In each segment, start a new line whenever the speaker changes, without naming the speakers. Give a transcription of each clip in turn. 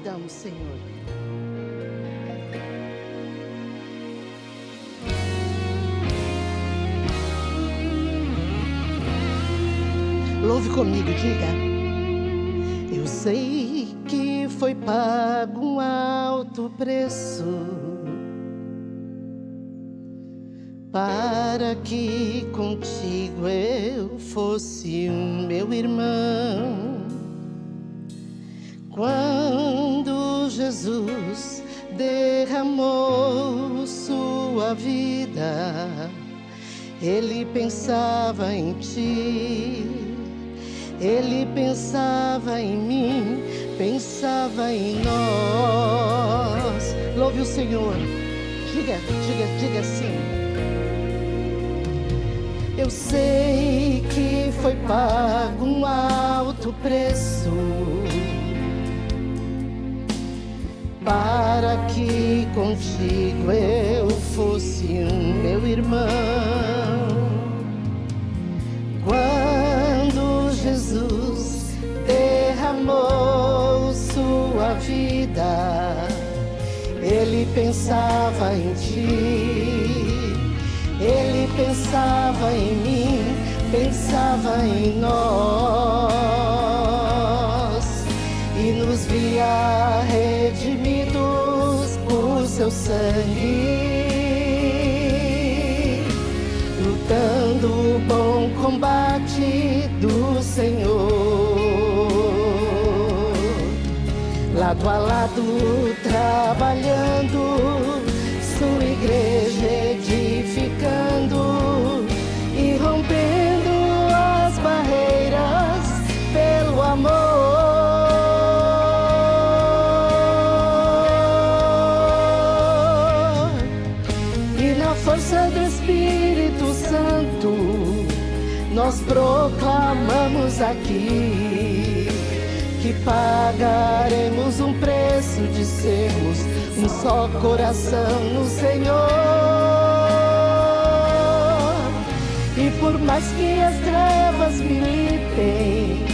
damos, Senhor. Louve comigo, diga. Eu sei que foi pago um alto preço para que contigo eu fosse um meu irmão. Quando Jesus derramou sua vida, Ele pensava em ti, Ele pensava em mim, pensava em nós. Louve o Senhor, diga assim. Eu sei que foi pago um alto preço para que contigo eu fosse um meu irmão. Quando Jesus derramou sua vida, Ele pensava em ti, Ele pensava em mim, pensava em nós, e nos via redimidos por seu sangue, lutando o bom combate do Senhor, lado a lado trabalhando, sua igreja edificando e rompendo as barreiras pelo amor. E na força do Espírito Santo nós proclamamos aqui que pagaremos um preço de sermos um só coração no Senhor. E por mais que as trevas militem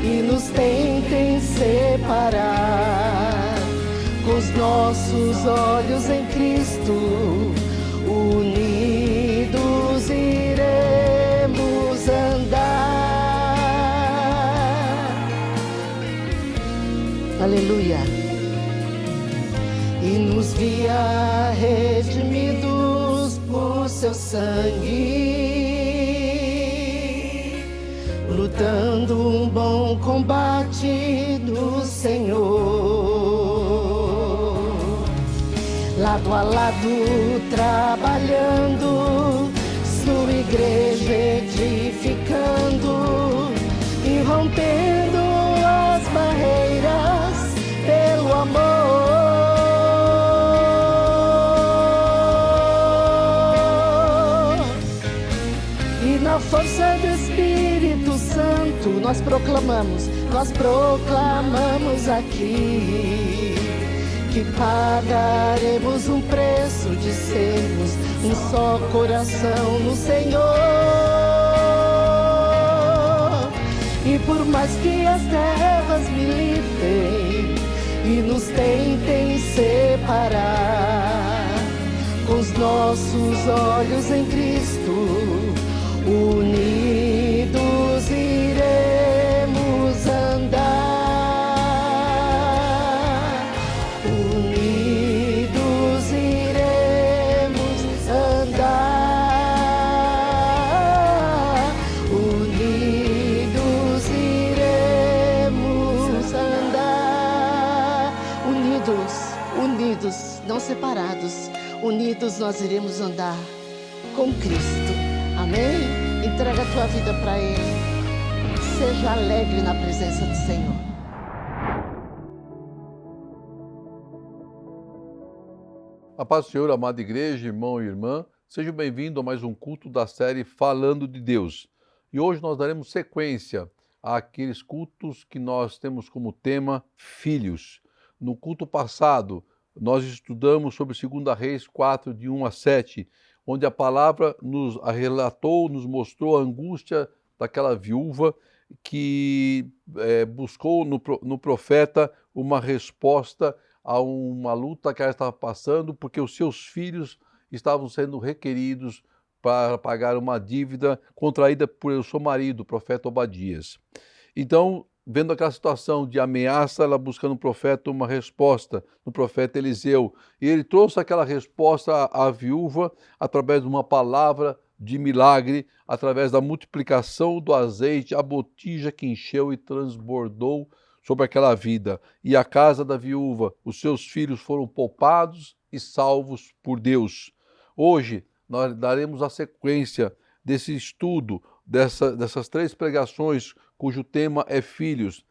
e nos tentem separar, com os nossos olhos em Cristo, unidos iremos andar. Aleluia. E nos via redimidos por seu sangue, lutando um bom combate do Senhor, lado a lado trabalhando, sua igreja edificando e rompendo as barreiras pelo amor. Na força do Espírito Santo nós proclamamos aqui que pagaremos um preço de sermos um só coração no Senhor. E por mais que as trevas militem e nos tentem separar, com os nossos olhos em Cristo, unidos iremos andar, unidos iremos andar, unidos iremos andar, unidos, não separados, unidos nós iremos andar com Cristo. Amém? Entrega a tua vida para Ele. Seja alegre na presença do Senhor.
A paz do Senhor, amada igreja, irmão e irmã, sejam bem-vindos a mais um culto da série Falando de Deus. E hoje nós daremos sequência àqueles cultos que nós temos como tema Filhos. No culto passado, nós estudamos sobre 2 Reis 4, de 1 a 7, onde a palavra nos relatou, nos mostrou a angústia daquela viúva que buscou no profeta uma resposta a uma luta que ela estava passando, porque os seus filhos estavam sendo requeridos para pagar uma dívida contraída por seu marido, o profeta Obadias. Então, vendo aquela situação de ameaça, ela buscando no profeta uma resposta, no profeta Eliseu. E ele trouxe aquela resposta à viúva através de uma palavra de milagre, através da multiplicação do azeite, a botija que encheu e transbordou sobre aquela vida. E a casa da viúva, os seus filhos foram poupados e salvos por Deus. Hoje, nós daremos a sequência desse estudo, dessas 3 pregações, cujo tema é filhos,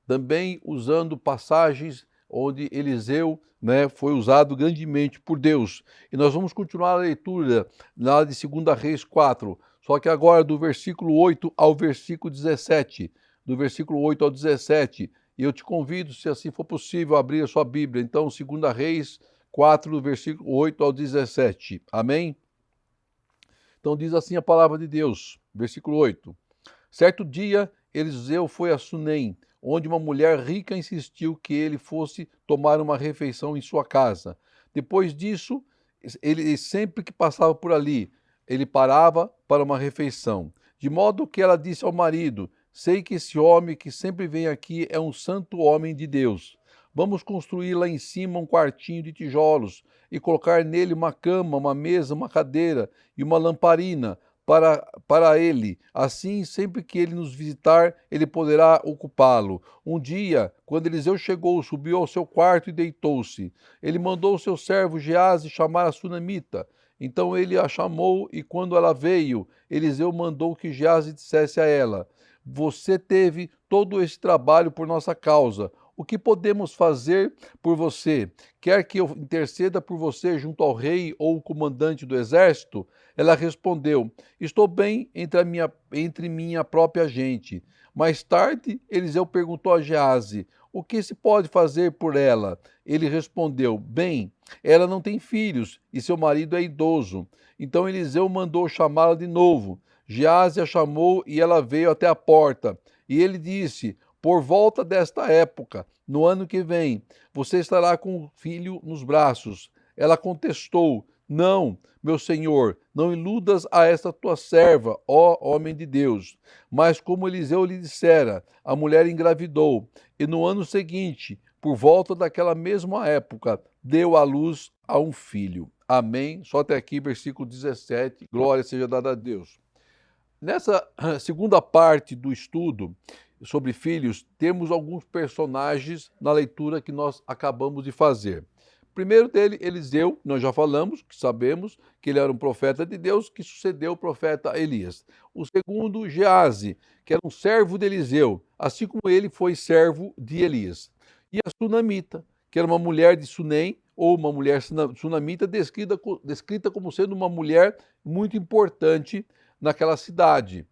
também usando passagens onde Eliseu foi usado grandemente por Deus. E nós vamos continuar a leitura lá de 2 Reis 4, só que agora do versículo 8 ao versículo 17. Do versículo 8 ao 17. E eu te convido, se assim for possível, a abrir a sua Bíblia. Então, 2 Reis 4, do versículo 8 ao 17. Amém? Então diz assim a palavra de Deus, versículo 8. Certo dia, Eliseu foi a Sunem, onde uma mulher rica insistiu que ele fosse tomar uma refeição em sua casa. Depois disso, ele sempre que passava por ali, ele parava para uma refeição. De modo que ela disse ao marido: sei que esse homem que sempre vem aqui é um santo homem de Deus. Vamos construir lá em cima um quartinho de tijolos e colocar nele uma cama, uma mesa, uma cadeira e uma lamparina para ele. Assim, sempre que ele nos visitar, ele poderá ocupá-lo. Um dia, quando Eliseu chegou, subiu ao seu quarto e deitou-se. Ele mandou o seu servo Geazi chamar a sunamita. Então ele a chamou e quando ela veio, Eliseu mandou que Geazi dissesse a ela: você teve todo esse trabalho por nossa causa. O que podemos fazer por você? Quer que eu interceda por você junto ao rei ou o comandante do exército? Ela respondeu: estou bem entre minha própria gente. Mais tarde, Eliseu perguntou a Geazi: o que se pode fazer por ela? Ele respondeu: bem, ela não tem filhos e seu marido é idoso. Então Eliseu mandou chamá-la de novo. Geazi a chamou e ela veio até a porta. E ele disse: por volta desta época, no ano que vem, você estará com o filho nos braços. Ela contestou: não, meu senhor, não iludas a esta tua serva, ó homem de Deus. Mas como Eliseu lhe dissera, a mulher engravidou, e no ano seguinte, por volta daquela mesma época, deu à luz a um filho. Amém? Só até aqui, versículo 17. Glória seja dada a Deus. Nessa segunda parte do estudo sobre filhos, temos alguns personagens na leitura que nós acabamos de fazer. Primeiro dele, Eliseu, nós já falamos, que sabemos que ele era um profeta de Deus, que sucedeu o profeta Elias. O segundo, Geazi, que era um servo de Eliseu, assim como ele foi servo de Elias. E a sunamita, que era uma mulher de Sunem, ou uma mulher sunamita, descrita como sendo uma mulher muito importante naquela cidade.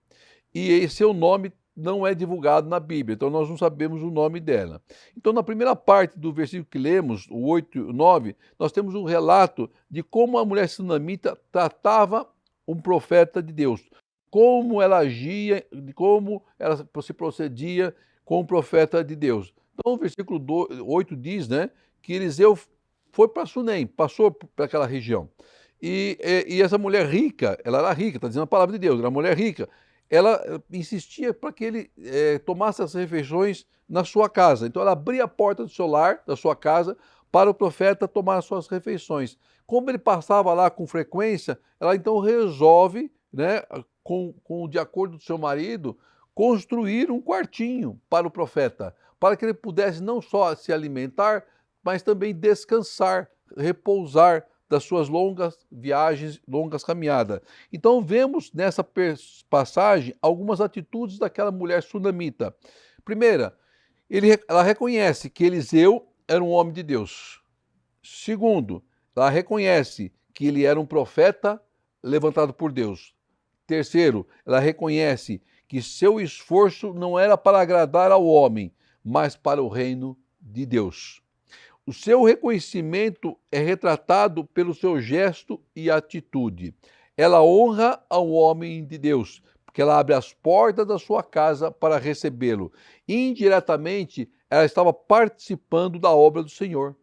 E seu nome não é divulgado na Bíblia, então nós não sabemos o nome dela. Então, na primeira parte do versículo que lemos, o 8 e o 9, nós temos um relato de como a mulher sunamita tratava um profeta de Deus, como ela agia, como ela se procedia com o profeta de Deus. Então, o versículo 8 diz, que Eliseu foi para Sunem, passou para aquela região. E essa mulher rica, ela era rica, está dizendo a palavra de Deus, era uma mulher rica. Ela insistia para que ele tomasse as refeições na sua casa. Então ela abria a porta do seu lar, da sua casa, para o profeta tomar as suas refeições. Como ele passava lá com frequência, ela então resolve, de acordo com seu marido, construir um quartinho para o profeta, para que ele pudesse não só se alimentar, mas também descansar, repousar das suas longas viagens, longas caminhadas. Então vemos nessa passagem algumas atitudes daquela mulher sunamita. Primeira, ela reconhece que Eliseu era um homem de Deus. Segundo, ela reconhece que ele era um profeta levantado por Deus. Terceiro, ela reconhece que seu esforço não era para agradar ao homem, mas para o reino de Deus. O seu reconhecimento é retratado pelo seu gesto e atitude. Ela honra ao homem de Deus, que ela abre as portas da sua casa para recebê-lo. Indiretamente, ela estava participando da obra do Senhor,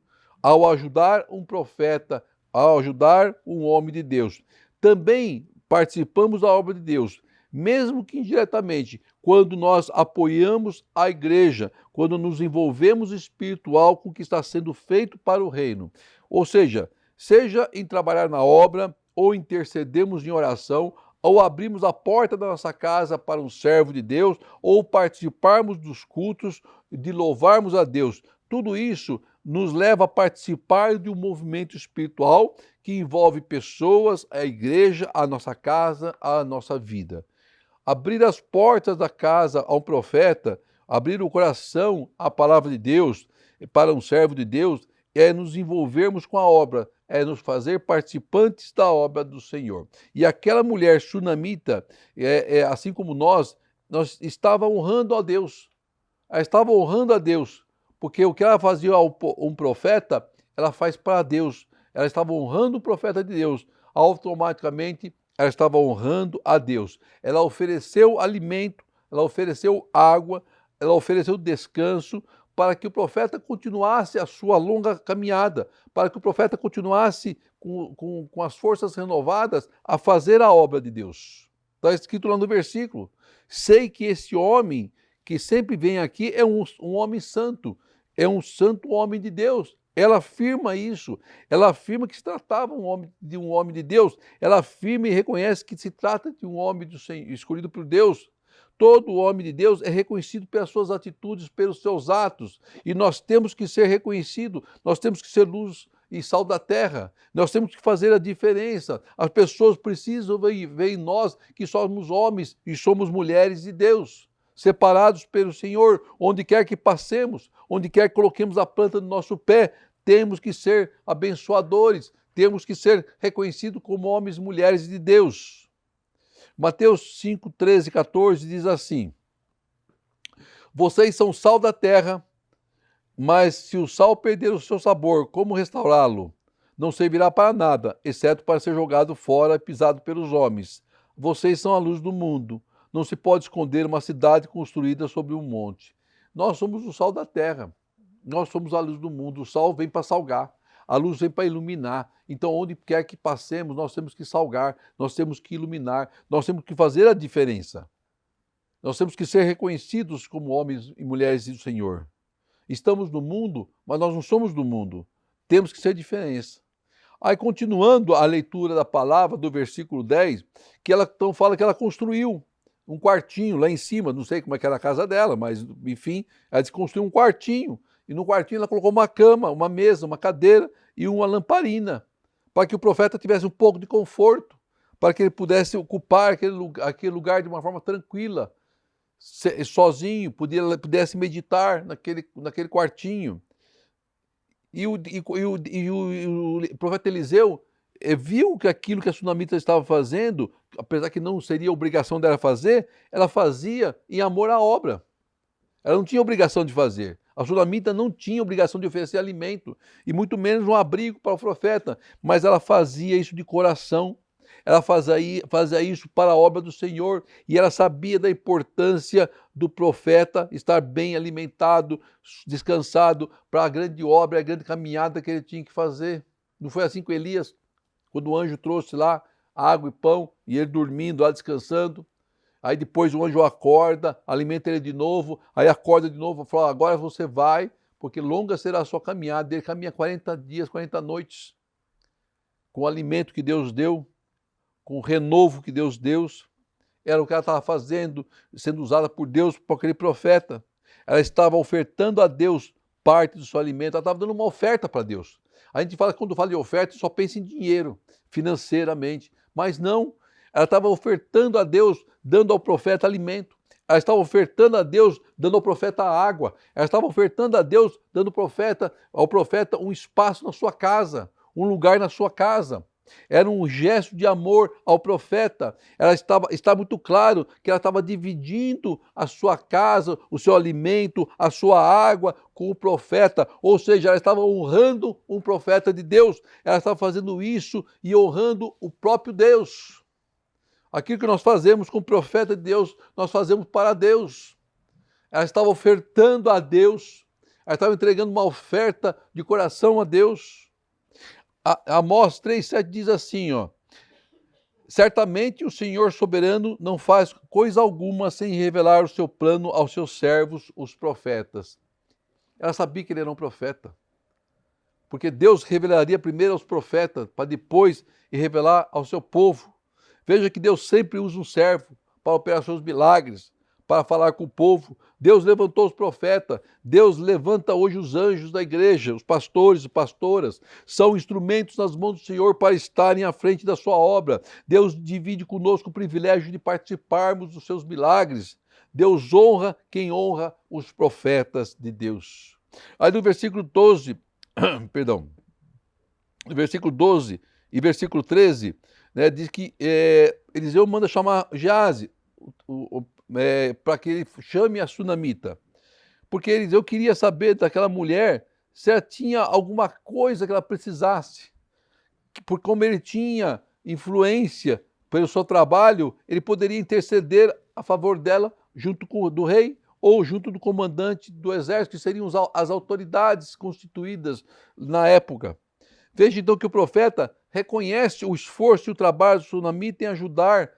ao ajudar um profeta, ao ajudar um homem de Deus. Também participamos da obra de Deus, mesmo que indiretamente, quando nós apoiamos a igreja, quando nos envolvemos espiritual com o que está sendo feito para o reino. Ou seja em trabalhar na obra, ou intercedemos em oração, ou abrimos a porta da nossa casa para um servo de Deus, ou participarmos dos cultos, de louvarmos a Deus. Tudo isso nos leva a participar de um movimento espiritual que envolve pessoas, a igreja, a nossa casa, a nossa vida. Abrir as portas da casa a um profeta, abrir o coração à palavra de Deus, para um servo de Deus, é nos envolvermos com a obra, é nos fazer participantes da obra do Senhor. E aquela mulher sunamita, assim como nós estava honrando a Deus. Ela estava honrando a Deus, porque o que ela fazia a um profeta, ela faz para Deus. Ela estava honrando o profeta de Deus. Automaticamente, ela estava honrando a Deus. Ela ofereceu alimento, ela ofereceu água, ela ofereceu descanso, para que o profeta continuasse a sua longa caminhada, para que o profeta continuasse com as forças renovadas a fazer a obra de Deus. Está escrito lá no versículo: sei que esse homem que sempre vem aqui é um homem santo, é um santo homem de Deus. Ela afirma isso, ela afirma que se tratava de um homem de Deus, ela afirma e reconhece que se trata de um homem escolhido por Deus. Todo homem de Deus é reconhecido pelas suas atitudes, pelos seus atos, e nós temos que ser reconhecidos, nós temos que ser luz e sal da terra, nós temos que fazer a diferença. As pessoas precisam ver em nós que somos homens e somos mulheres de Deus, separados pelo Senhor, onde quer que passemos, onde quer que coloquemos a planta do nosso pé, temos que ser abençoadores, temos que ser reconhecidos como homens e mulheres de Deus. Mateus 5, 13 e 14 diz assim: vocês são sal da terra, mas se o sal perder o seu sabor, como restaurá-lo? Não servirá para nada, exceto para ser jogado fora e pisado pelos homens. Vocês são a luz do mundo. Não se pode esconder uma cidade construída sobre um monte. Nós somos o sal da terra. Nós somos a luz do mundo. O sal vem para salgar. A luz vem para iluminar. Então, onde quer que passemos, nós temos que salgar, nós temos que iluminar, nós temos que fazer a diferença. Nós temos que ser reconhecidos como homens e mulheres do Senhor. Estamos no mundo, mas nós não somos do mundo. Temos que ser diferença. Aí, continuando a leitura da palavra, do versículo 10, que ela então fala que ela construiu um quartinho lá em cima, não sei como é que era a casa dela, mas, enfim, ela construiu um quartinho. E no quartinho ela colocou uma cama, uma mesa, uma cadeira e uma lamparina, para que o profeta tivesse um pouco de conforto, para que ele pudesse ocupar aquele lugar de uma forma tranquila, sozinho, pudesse meditar naquele quartinho. E o profeta Eliseu viu que aquilo que a sunamita estava fazendo, apesar que não seria obrigação dela fazer, ela fazia em amor à obra. Ela não tinha obrigação de fazer. A sunamita não tinha obrigação de oferecer alimento, e muito menos um abrigo para o profeta, mas ela fazia isso de coração, ela fazia isso para a obra do Senhor, e ela sabia da importância do profeta estar bem alimentado, descansado, para a grande obra, a grande caminhada que ele tinha que fazer. Não foi assim com Elias, quando o anjo trouxe lá água e pão, e ele dormindo lá, descansando. Aí depois o anjo acorda, alimenta ele de novo, aí acorda de novo e fala: agora você vai, porque longa será a sua caminhada. Ele caminha 40 dias, 40 noites, com o alimento que Deus deu, com o renovo que Deus deu. Era o que ela estava fazendo, sendo usada por Deus, por aquele profeta. Ela estava ofertando a Deus parte do seu alimento, ela estava dando uma oferta para Deus. A gente fala que quando fala de oferta, só pensa em dinheiro, financeiramente, mas não. Ela estava ofertando a Deus, dando ao profeta alimento. Ela estava ofertando a Deus, dando ao profeta água. Ela estava ofertando a Deus, dando ao profeta um espaço na sua casa, um lugar na sua casa. Era um gesto de amor ao profeta. Está muito claro que ela estava dividindo a sua casa, o seu alimento, a sua água com o profeta. Ou seja, ela estava honrando um profeta de Deus. Ela estava fazendo isso e honrando o próprio Deus. Aquilo que nós fazemos com o profeta de Deus, nós fazemos para Deus. Ela estava ofertando a Deus, ela estava entregando uma oferta de coração a Deus. Amós 3,7 diz assim, ó: certamente o Senhor soberano não faz coisa alguma sem revelar o seu plano aos seus servos, os profetas. Ela sabia que ele era um profeta, porque Deus revelaria primeiro aos profetas, para depois revelar ao seu povo. Veja que Deus sempre usa um servo para operar seus milagres, para falar com o povo. Deus levantou os profetas, Deus levanta hoje os anjos da igreja, os pastores e pastoras, são instrumentos nas mãos do Senhor para estarem à frente da sua obra. Deus divide conosco o privilégio de participarmos dos seus milagres. Deus honra quem honra os profetas de Deus. Aí no versículo 12, perdão, no versículo 12 e versículo 13, né, diz que Eliseu manda chamar Geazi, para que ele chame a sunamita, porque Eliseu queria saber daquela mulher se ela tinha alguma coisa que ela precisasse, por como ele tinha influência pelo seu trabalho, ele poderia interceder a favor dela junto com do rei ou junto do comandante do exército, que seriam as autoridades constituídas na época. Veja então que o profeta reconhece o esforço e o trabalho do sunamita em ajudar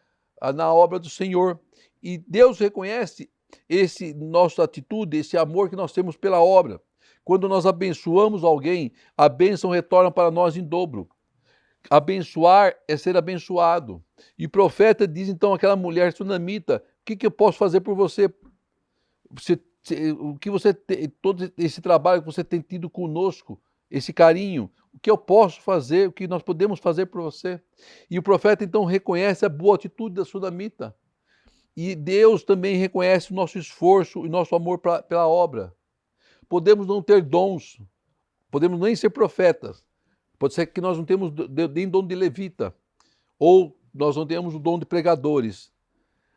na obra do Senhor. E Deus reconhece esse nossa atitude, esse amor que nós temos pela obra. Quando nós abençoamos alguém, a bênção retorna para nós em dobro. Abençoar é ser abençoado. E o profeta diz então àquela mulher sunamita: o que eu posso fazer por você? O que você todo esse trabalho que você tem tido conosco, esse carinho, o que eu posso fazer, o que nós podemos fazer por você? E o profeta então reconhece a boa atitude da sunamita. E Deus também reconhece o nosso esforço e nosso amor pela obra. Podemos não ter dons, podemos nem ser profetas, pode ser que nós não temos nem dom de levita, ou nós não temos o dom de pregadores,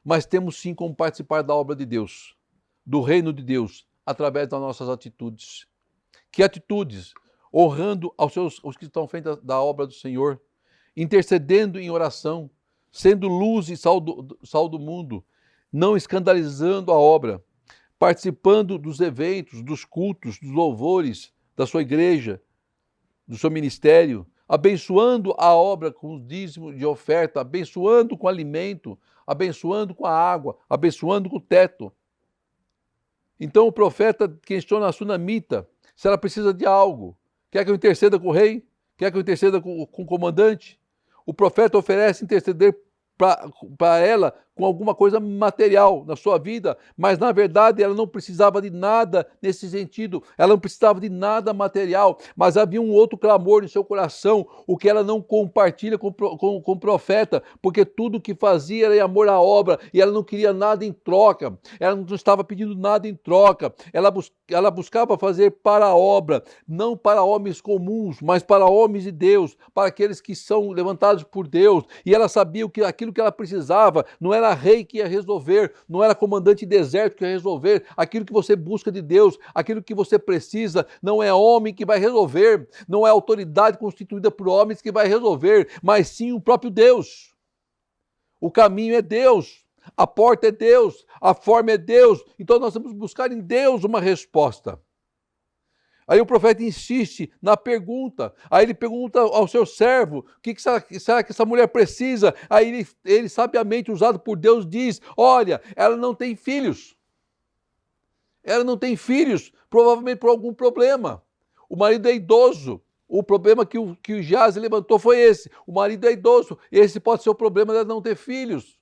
mas temos sim como participar da obra de Deus, do reino de Deus, através das nossas atitudes. Que atitudes? Honrando os que estão frente da obra do Senhor, intercedendo em oração, sendo luz e sal do mundo, não escandalizando a obra, participando dos eventos, dos cultos, dos louvores da sua igreja, do seu ministério, abençoando a obra com o dízimo de oferta, abençoando com alimento, abençoando com a água, abençoando com o teto. Então o profeta questiona a sunamita se ela precisa de algo. Quer que eu interceda com o rei? Quer que eu interceda com o comandante? O profeta oferece interceder para ela com alguma coisa material na sua vida, mas na verdade ela não precisava de nada nesse sentido, ela não precisava de nada material, mas havia um outro clamor no seu coração, o que ela não compartilha com o profeta, porque tudo que fazia era em amor à obra, e ela não queria nada em troca, ela não estava pedindo nada em troca, ela buscava fazer para a obra, não para homens comuns, mas para homens de Deus, para aqueles que são levantados por Deus, e ela sabia que aquilo que ela precisava não era rei que ia resolver, não era comandante de exército que ia resolver. Aquilo que você busca de Deus, aquilo que você precisa, não é homem que vai resolver, não é autoridade constituída por homens que vai resolver, mas sim o próprio Deus. O caminho é Deus, a porta é Deus, a forma é Deus, então nós vamos buscar em Deus uma resposta. Aí o profeta insiste na pergunta, aí ele pergunta ao seu servo, o que será que essa mulher precisa? Aí ele sabiamente usado por Deus diz, olha, ela não tem filhos. Ela não tem filhos, provavelmente por algum problema. O marido é idoso. O problema que o Geazi levantou foi esse. O marido é idoso. Esse pode ser o problema dela não ter filhos.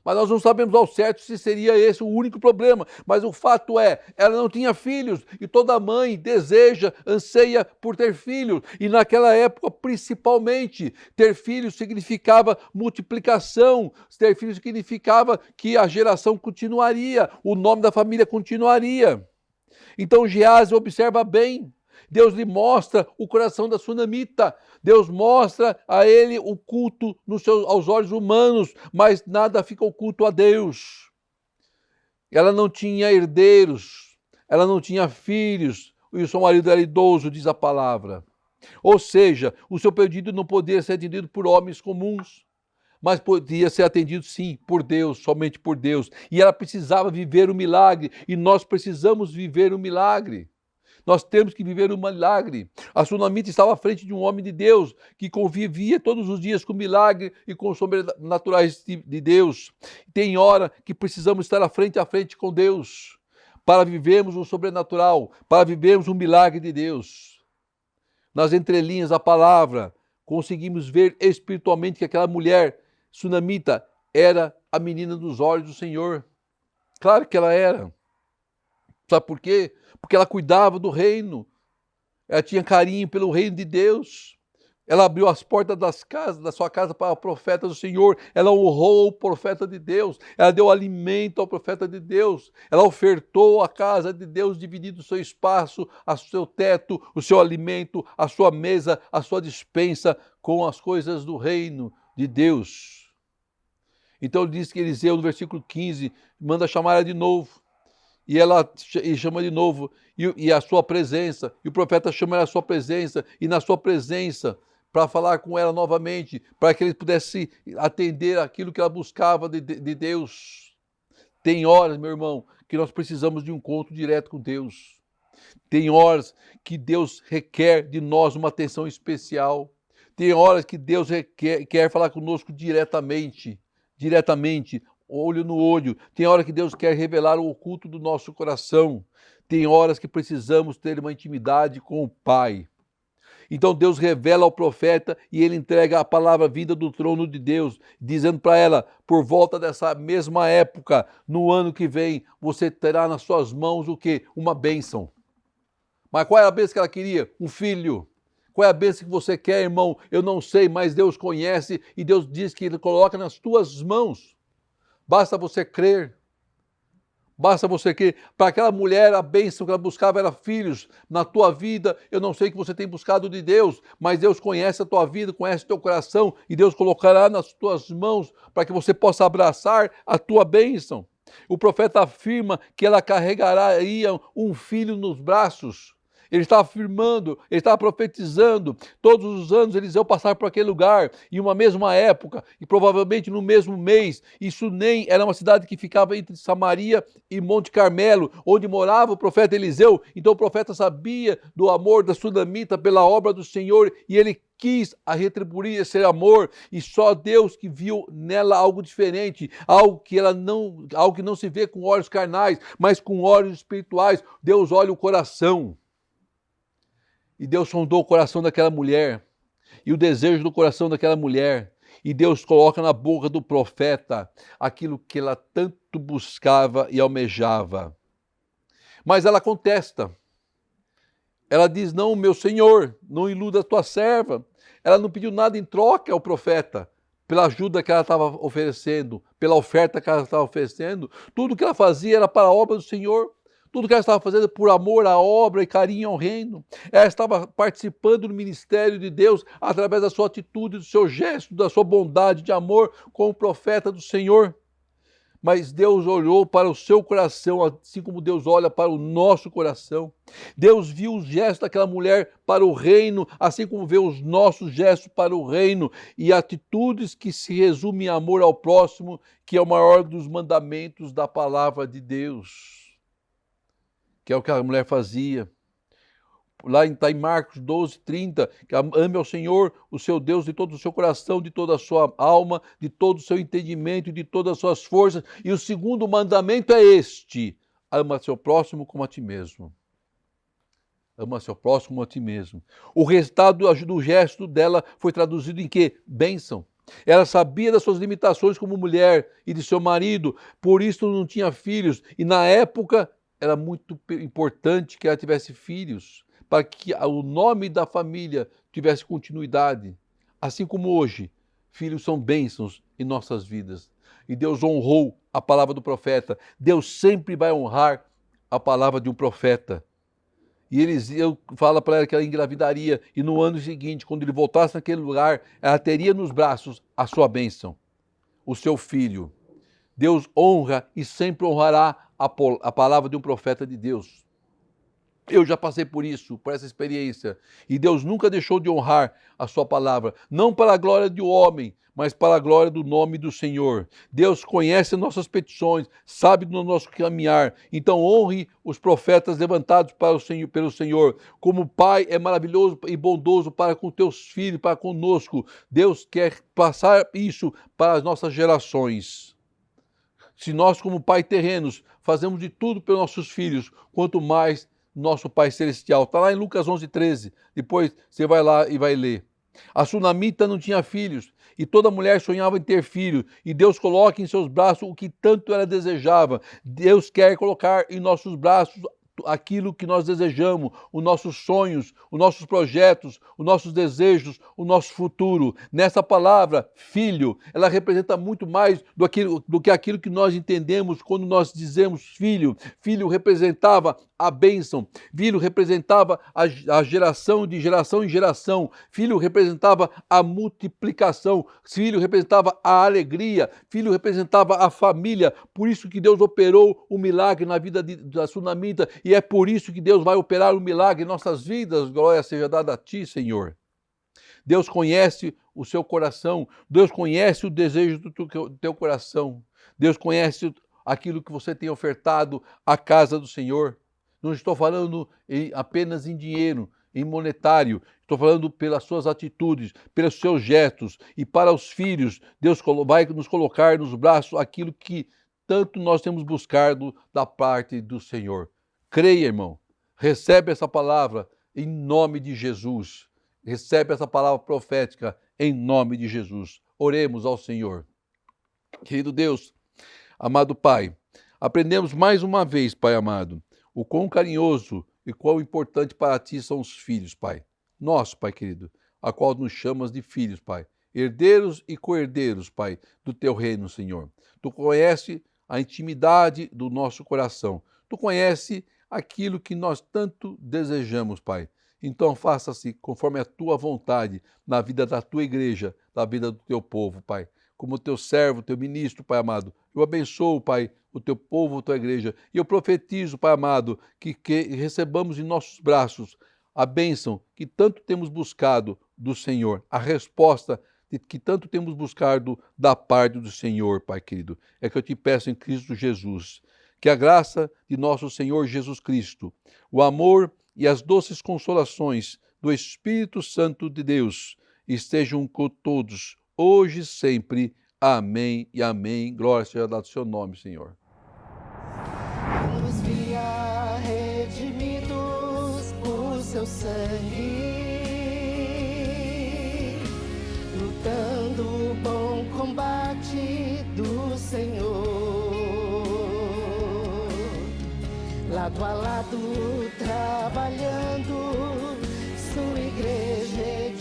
Mas nós não sabemos ao certo se seria esse o único problema. Mas o fato é, ela não tinha filhos. E toda mãe deseja, anseia por ter filhos. E naquela época, principalmente, ter filhos significava multiplicação. Ter filhos significava que a geração continuaria. O nome da família continuaria. Então Geazi observa bem. Deus lhe mostra o coração da sunamita. Deus mostra a ele o culto aos olhos humanos, mas nada fica oculto a Deus. Ela não tinha herdeiros, ela não tinha filhos, e o seu marido era idoso, diz a palavra. Ou seja, o seu pedido não podia ser atendido por homens comuns, mas podia ser atendido sim, por Deus, somente por Deus. E ela precisava viver o milagre, e nós precisamos viver o milagre. Nós temos que viver um milagre. A sunamita estava à frente de um homem de Deus que convivia todos os dias com milagre e com os sobrenaturais de Deus. Tem hora que precisamos estar à frente com Deus para vivermos o sobrenatural, para vivermos um milagre de Deus. Nas entrelinhas da palavra, conseguimos ver espiritualmente que aquela mulher sunamita era a menina dos olhos do Senhor. Claro que ela era. Sabe por quê? Porque ela cuidava do reino. Ela tinha carinho pelo reino de Deus. Ela abriu as portas da sua casa para o profeta do Senhor. Ela honrou o profeta de Deus. Ela deu alimento ao profeta de Deus. Ela ofertou a casa de Deus, dividindo o seu espaço, o seu teto, o seu alimento, a sua mesa, a sua despensa com as coisas do reino de Deus. Então diz que Eliseu, no versículo 15, manda chamar ela de novo. E ela chama de novo, e a sua presença, e o profeta chama ela à sua presença, e na sua presença, para falar com ela novamente, para que ele pudesse atender aquilo que ela buscava de Deus. Tem horas, meu irmão, que nós precisamos de um encontro direto com Deus. Tem horas que Deus requer de nós uma atenção especial. Tem horas que Deus quer falar conosco diretamente, olho no olho. Tem hora que Deus quer revelar o oculto do nosso coração. Tem horas que precisamos ter uma intimidade com o Pai. Então Deus revela ao profeta e ele entrega a palavra vinda do trono de Deus, dizendo para ela, por volta dessa mesma época, no ano que vem, você terá nas suas mãos o quê? Uma bênção. Mas qual é a bênção que ela queria? Um filho. Qual é a bênção que você quer, irmão? Eu não sei, mas Deus conhece e Deus diz que ele coloca nas tuas mãos. Basta você crer. Basta você crer. Para aquela mulher, a bênção que ela buscava era filhos. Na tua vida, eu não sei o que você tem buscado de Deus, mas Deus conhece a tua vida, conhece o teu coração, e Deus colocará nas tuas mãos para que você possa abraçar a tua bênção. O profeta afirma que ela carregaria um filho nos braços. Ele estava afirmando, ele estava profetizando. Todos os anos eles iam passar por aquele lugar, em uma mesma época, e provavelmente no mesmo mês. E Sunem era uma cidade que ficava entre Samaria e Monte Carmelo, onde morava o profeta Eliseu. Então o profeta sabia do amor da sunamita pela obra do Senhor, e ele quis retribuir esse amor, e só Deus que viu nela algo diferente, algo que não se vê com olhos carnais, mas com olhos espirituais. Deus olha o coração. E Deus sondou o coração daquela mulher, e o desejo do coração daquela mulher, e Deus coloca na boca do profeta aquilo que ela tanto buscava e almejava. Mas ela contesta. Ela diz, não, meu senhor, não iluda a tua serva. Ela não pediu nada em troca ao profeta, pela ajuda que ela estava oferecendo, pela oferta que ela estava oferecendo. Tudo que ela fazia era para a obra do Senhor. Tudo que ela estava fazendo por amor à obra e carinho ao reino. Ela estava participando do ministério de Deus através da sua atitude, do seu gesto, da sua bondade de amor com o profeta do Senhor. Mas Deus olhou para o seu coração, assim como Deus olha para o nosso coração. Deus viu os gestos daquela mulher para o reino, assim como vê os nossos gestos para o reino, e atitudes que se resumem em amor ao próximo, que é o maior dos mandamentos da palavra de Deus. Que é o que a mulher fazia. Lá está em Marcos 12, 30, que ame ao Senhor, o seu Deus, de todo o seu coração, de toda a sua alma, de todo o seu entendimento e de todas as suas forças. E o segundo mandamento é este: ama seu próximo como a ti mesmo. Ama seu próximo como a ti mesmo. O resultado do gesto dela foi traduzido em quê? Bênção. Ela sabia das suas limitações como mulher e de seu marido, por isso não tinha filhos. E na época era muito importante que ela tivesse filhos, para que o nome da família tivesse continuidade. Assim como hoje, filhos são bênçãos em nossas vidas. E Deus honrou a palavra do profeta. Deus sempre vai honrar a palavra de um profeta. E Eliseu fala para ela que ela engravidaria, e no ano seguinte, quando ele voltasse naquele lugar, ela teria nos braços a sua bênção, o seu filho. Deus honra e sempre honrará a palavra de um profeta de Deus. Eu já passei por isso, por essa experiência. E Deus nunca deixou de honrar a sua palavra. Não para a glória do homem, mas para a glória do nome do Senhor. Deus conhece nossas petições, sabe do nosso caminhar. Então honre os profetas levantados para o Senhor, pelo Senhor. Como Pai é maravilhoso e bondoso para com teus filhos, para conosco. Deus quer passar isso para as nossas gerações. Se nós, como Pai terrenos, fazemos de tudo pelos nossos filhos, quanto mais nosso Pai Celestial. Está lá em Lucas 11:13. Depois você vai lá e vai ler. A sunamita não tinha filhos e toda mulher sonhava em ter filho. E Deus coloca em seus braços o que tanto ela desejava. Deus quer colocar em nossos braços aquilo que nós desejamos, os nossos sonhos, os nossos projetos, os nossos desejos, o nosso futuro. Nessa palavra, filho, ela representa muito mais do que aquilo que nós entendemos quando nós dizemos filho. Filho representava a bênção, filho representava a geração de geração em geração, filho representava a multiplicação, filho representava a alegria, filho representava a família. Por isso que Deus operou o milagre na vida da sunamita, e é por isso que Deus vai operar o milagre em nossas vidas. Glória seja dada a ti, Senhor. Deus conhece o seu coração, Deus conhece o desejo do teu coração, Deus conhece aquilo que você tem ofertado à casa do Senhor. Não estou falando apenas em dinheiro, em monetário, estou falando pelas suas atitudes, pelos seus gestos. E para os filhos, Deus vai nos colocar nos braços aquilo que tanto nós temos buscado da parte do Senhor. Creia, irmão, recebe essa palavra em nome de Jesus. Recebe essa palavra profética em nome de Jesus. Oremos ao Senhor. Querido Deus, amado Pai, aprendemos mais uma vez, Pai amado, o quão carinhoso e quão importante para ti são os filhos, Pai. Nós, Pai querido, a qual nos chamas de filhos, Pai. Herdeiros e co-herdeiros, Pai, do teu reino, Senhor. Tu conheces a intimidade do nosso coração. Tu conheces aquilo que nós tanto desejamos, Pai. Então faça-se conforme a tua vontade na vida da tua igreja, na vida do teu povo, Pai. Como teu servo, teu ministro, Pai amado. Eu abençoo, Pai, o teu povo, a tua igreja. E eu profetizo, Pai amado, que recebamos em nossos braços a bênção que tanto temos buscado do Senhor, a resposta que tanto temos buscado da parte do Senhor, Pai querido. É que eu te peço em Cristo Jesus. Que a graça de nosso Senhor Jesus Cristo, o amor e as doces consolações do Espírito Santo de Deus estejam com todos, hoje e sempre. Amém e amém. Glória seja dada ao seu nome, Senhor.
Nos via redimidos por seu sangue, lutando o bom combate do Senhor. Lado a lado, trabalhando, sua igreja